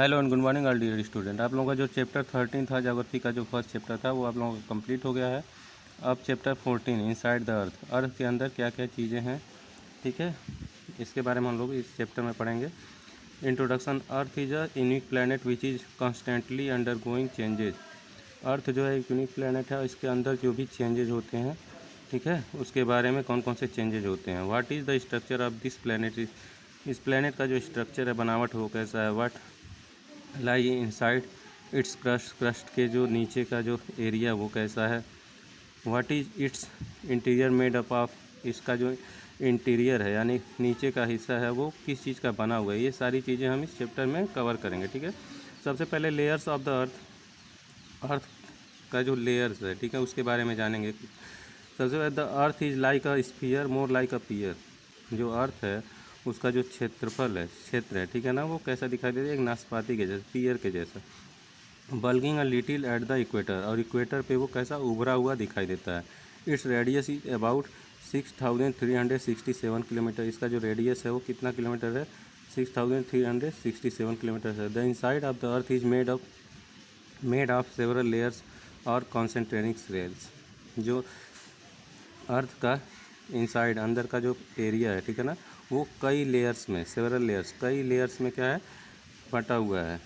Hello and good morning all dear student. आप लोगों का जो चैप्टर 13 था, ज्योग्राफी का जो फर्स्ट चैप्टर था, वो आप लोगों का कंप्लीट हो गया है। अब चैप्टर 14 इनसाइड द अर्थ के अंदर क्या क्या चीज़ें हैं, ठीक है, इसके बारे में हम लोग इस चैप्टर में पढ़ेंगे। Introduction. Earth is a unique planet which is constantly undergoing changes. Earth जो है एक यूनिक प्लानट है, इसके अंदर जो भी चेंजेज होते हैं, ठीक है, उसके बारे में कौन कौन से चेंजेज होते हैं। What is the structure of this planet. इस प्लानट का जो स्ट्रक्चर है, बनावट वो कैसा है। What lie inside it's crust के जो नीचे का जो एरिया वो कैसा है। What is it's interior made up of. इसका जो इंटीरियर है यानी नीचे का हिस्सा है वो किस चीज़ का बना हुआ है। ये सारी चीज़ें हम इस चैप्टर में कवर करेंगे, ठीक है। सबसे पहले लेयर्स ऑफ द अर्थ का जो लेयर्स है, ठीक है, उसके बारे में जानेंगे। सबसे पहले the earth is like a sphere more like a pear. जो अर्थ है उसका जो क्षेत्रफल है, क्षेत्र है, ठीक है ना, वो कैसा दिखाई देता है, एक नाशपाती के जैसा, पियर के जैसा। Bulging a little at the equator, और इक्वेटर पे वो कैसा उभरा हुआ दिखाई देता है। Its radius is about 6367 kilometre. इसका जो रेडियस है वो कितना किलोमीटर है, 6367 किलोमीटर है। The inside of the earth is made of several layers और कॉन्सेंट्रेटिंग रेल्स। जो अर्थ का इनसाइड अंदर का जो एरिया है, ठीक है ना, वो कई लेयर्स में, सेवरल लेयर्स, कई लेयर्स में क्या है, बटा हुआ है।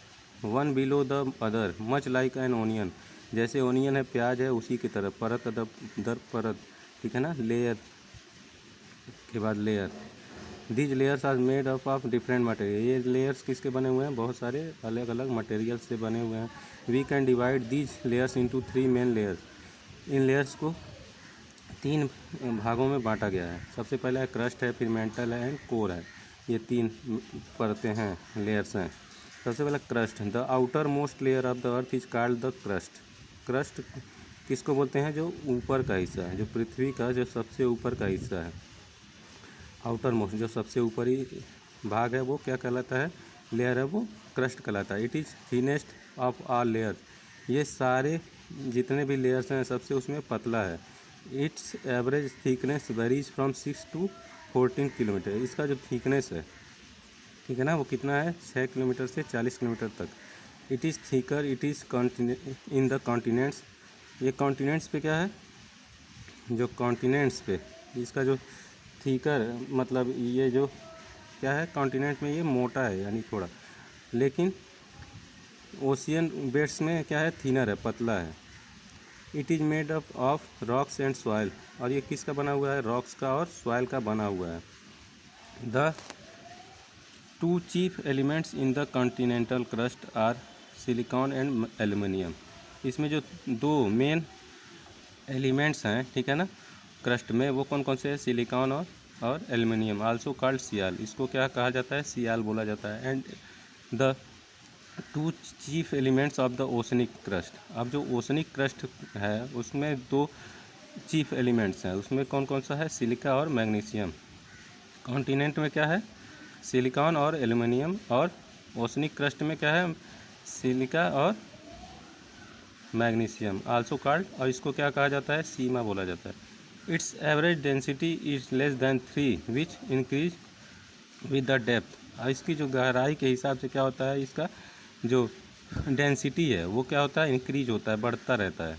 One below the other much like an onion. जैसे ओनियन है, प्याज है, उसी की तरह परत दर परत, ठीक है ना, लेयर के बाद layer. These layers are made up of different material. ये लेयर्स किसके बने हुए हैं, बहुत सारे अलग अलग मटेरियल से बने हुए हैं। We can divide these layers into 3 main layers. इन लेयर्स को 3 भागों में बांटा गया है। सबसे पहला है क्रस्ट है, फिर मेंटल है एंड कोर है। ये 3 परतें हैं, लेयर्स हैं। सबसे पहला crust. The outer most layer of the earth is called the crust. Crust किसको बोलते हैं, जो ऊपर का हिस्सा है, जो पृथ्वी का जो सबसे ऊपर का हिस्सा है, आउटर मोस्ट जो सबसे ऊपरी भाग है, वो क्या कहलाता है, लेयर है, वो क्रस्ट कहलाता है। It is thinnest of all layer. ये सारे जितने भी लेयर्स हैं सबसे उसमें पतला है। It's average thickness varies from 6 to 14 kilometre. इसका जो थिकनेस है, ठीक है ना, वो कितना है, 6 किलोमीटर से 40 किलोमीटर तक। It is thicker it is in the continents. ये कॉन्टिनेंट्स पे क्या है, जो कॉन्टिनेंट्स पे इसका जो थिकर मतलब ये जो क्या है, कॉन्टिनेंट में ये मोटा है यानी थोड़ा, लेकिन ओशियन बेड्स में क्या है, थिनर है, पतला है। It is made up of rocks and soil. और ये किसका बना हुआ है, रॉक्स का और सॉइल का बना हुआ है। The 2 chief elements in the continental crust are silicon and aluminium. इसमें जो 2 मेन एलिमेंट्स हैं, ठीक है ना, क्रस्ट में, वो कौन कौन से हैं, सिलिकॉन और एल्युमिनियम। आल्सो कॉल्ड सियाल। इसको क्या कहा जाता है, सियाल बोला जाता है। And the 2 chief elements of the oceanic crust. अब जो ओशनिक क्रस्ट है उसमें 2 चीफ एलिमेंट्स हैं, उसमें कौन कौन सा है, सिलिका और मैग्नीशियम। कॉन्टिनेंट में क्या है, सिलिकॉन और एल्युमिनियम, और ओशनिक क्रस्ट में क्या है, सिलिका और मैग्नीशियम। आल्सो कॉल्ड, और इसको क्या कहा जाता है, सीमा बोला जाता है। It's average density is less than 3 which increase with the depth. और इसकी जो गहराई के हिसाब से क्या होता है, इसका जो डेंसिटी है वो क्या होता है, इंक्रीज होता है, बढ़ता रहता है।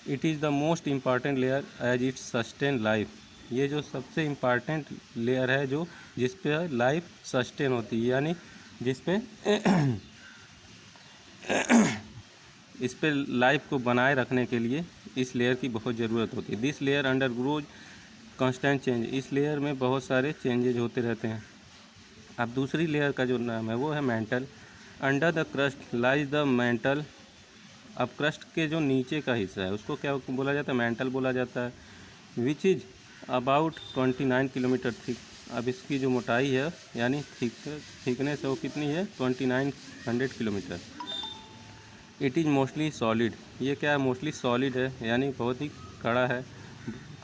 It is the most important layer as it sustain life. ये जो सबसे इम्पॉर्टेंट लेयर है जो जिस पे लाइफ सस्टेन होती है, यानी जिस पे इस पे लाइफ को बनाए रखने के लिए इस लेयर की बहुत ज़रूरत होती है। This layer under grows constant change. इस लेयर में बहुत सारे चेंजेज होते रहते हैं। अब दूसरी लेयर का जो नाम है वो है mental. Under the crust lies the mental. अब क्रस्ट के जो नीचे का हिस्सा है उसको क्या बोला जाता है, मेंटल बोला जाता है। Which is about 29 kilometre thick. अब इसकी जो मोटाई है यानी थिकनेस है वो कितनी है, 2900 kilometre. It is mostly solid. ये क्या है, मोस्टली सॉलिड है, यानी बहुत ही कड़ा है,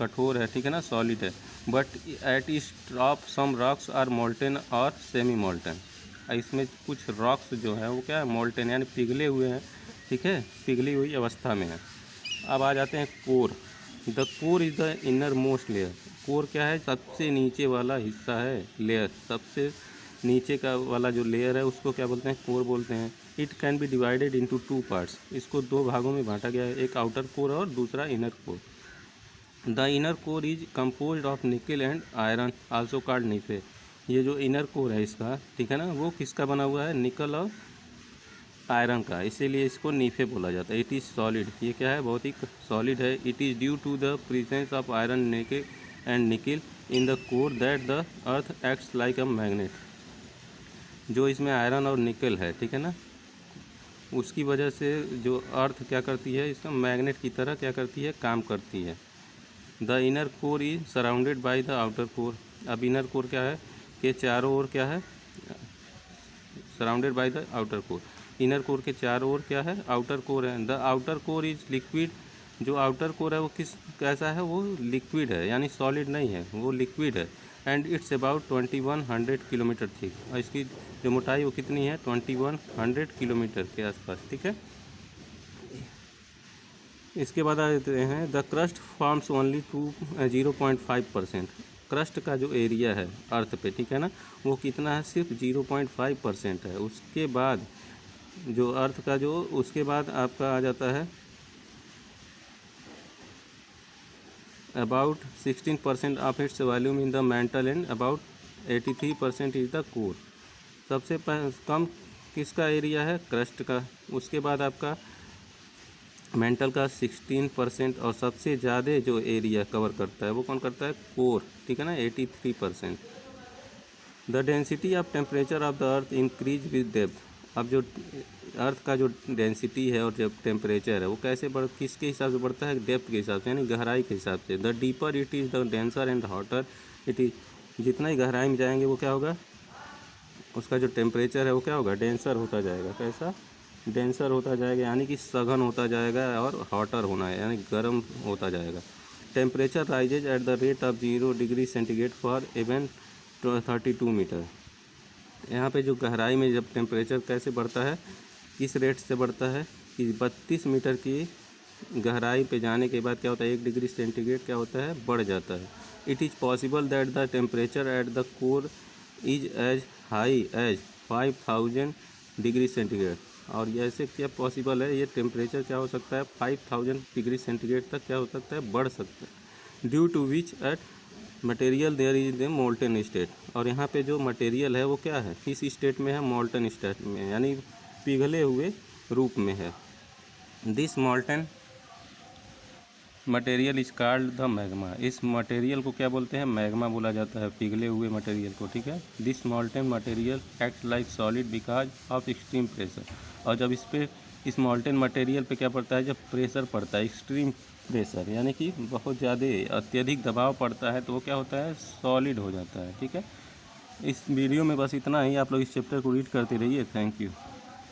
कठोर है, ठीक है ना, सॉलिड है। But at its top some rocks are molten और सेमी मोल्टेन। इसमें कुछ रॉक्स जो हैं वो क्या है, मोल्टेन यानी पिघले हुए हैं, ठीक है, पिघली हुई अवस्था में है। अब आ जाते हैं core. The core is the inner most layer. Core क्या है, सबसे नीचे वाला हिस्सा है, लेयर सबसे नीचे का वाला जो लेयर है उसको क्या बोलते हैं, कोर बोलते हैं। It can be divided into 2 parts, इसको 2 भागों में बांटा गया है, एक आउटर कोर और दूसरा inner core. The inner core is composed of nickel and iron also called NiFe. ये जो इनर कोर है इसका, ठीक है ना, वो किसका बना हुआ है, निकल और आयरन का, इसीलिए इसको नीफे बोला जाता है। इट इज़ सॉलिड, ये क्या है, बहुत ही सॉलिड है। It is due to the presence of iron nickel and nickel in the core that the earth acts like a magnet. जो इसमें आयरन और निकल है, ठीक है ना, उसकी वजह से जो अर्थ क्या करती है, इसका मैग्नेट की तरह क्या करती है, काम करती है। The inner core is surrounded by the outer core. अब इनर कोर क्या है, के चारों ओर क्या है, surrounded by the outer core. Inner core के चारों ओर क्या है, आउटर कोर है। The outer core is liquid. जो आउटर कोर है वो किस कैसा है, वो लिक्विड है, यानी सॉलिड नहीं है, वो लिक्विड है। And it's about 2100 kilometre thick, और इसकी जो मोटाई वो कितनी है, 2100 किलोमीटर के आसपास, ठीक है। इसके बाद आ जाते हैं, the crust forms only 0.5%। Crust का जो एरिया है अर्थ पे, ठीक है ना, वो कितना है, सिर्फ 0.5% है। उसके बाद जो अर्थ का जो, उसके बाद आपका आ जाता है about 16% of its volume in the mental and about 83% is the core. सबसे कम किसका एरिया है, क्रस्ट का। उसके बाद आपका मेंटल का 16%, और सबसे ज़्यादा जो एरिया कवर करता है वो कौन करता है, कोर, ठीक है ना, 83%। The density of temperature of the earth increase with depth. अब जो अर्थ का जो डेंसिटी है और जब टेम्परेचर है वो कैसे किसके हिसाब से बढ़ता है, डेप्थ के हिसाब से, यानी गहराई के हिसाब से। The deeper it is the denser and hotter it is. जितना ही गहराई में जाएंगे वो क्या होगा, उसका जो टेम्परेचर है वो क्या होगा, डेंसर होता जाएगा। कैसा, डेंसर होता जाएगा, यानी कि सघन होता जाएगा, और हॉटर होना है यानी गर्म होता जाएगा। Temperature rises at the rate of 0 degree centigrade for even 32 metre. यहाँ पे जो गहराई में जब टेम्परेचर कैसे बढ़ता है, किस रेट से बढ़ता है कि 32 मीटर की गहराई पे जाने के बाद क्या होता है, 1 डिग्री सेंटीग्रेड क्या होता है, बढ़ जाता है। It is possible that the temperature at the core is as high as 5000 degree centigrade. और ये ऐसे क्या पॉसिबल है, ये टेम्परेचर क्या हो सकता है, 5000 डिग्री सेंटीग्रेड तक क्या हो सकता है, बढ़ सकता है। Due to which at material there is the molten state. और यहाँ पे जो मटेरियल है वो क्या है, किस स्टेट में है, मोल्टन स्टेट में, यानी पिघले हुए रूप में है। This molten material is called the magma. इस मटेरियल को क्या बोलते हैं, मैग्मा बोला जाता है, पिघले हुए मटेरियल को, ठीक है। This molten material act like solid because of extreme pressure. और जब इस मोल्टन मटेरियल पे क्या पड़ता है, जब प्रेशर पड़ता है, एक्सट्रीम प्रेशर, यानी कि बहुत ज़्यादा अत्यधिक दबाव पड़ता है, तो वो क्या होता है, सॉलिड हो जाता है, ठीक है। इस वीडियो में बस इतना ही, आप लोग इस चैप्टर को रीड करते रहिए। Thank you.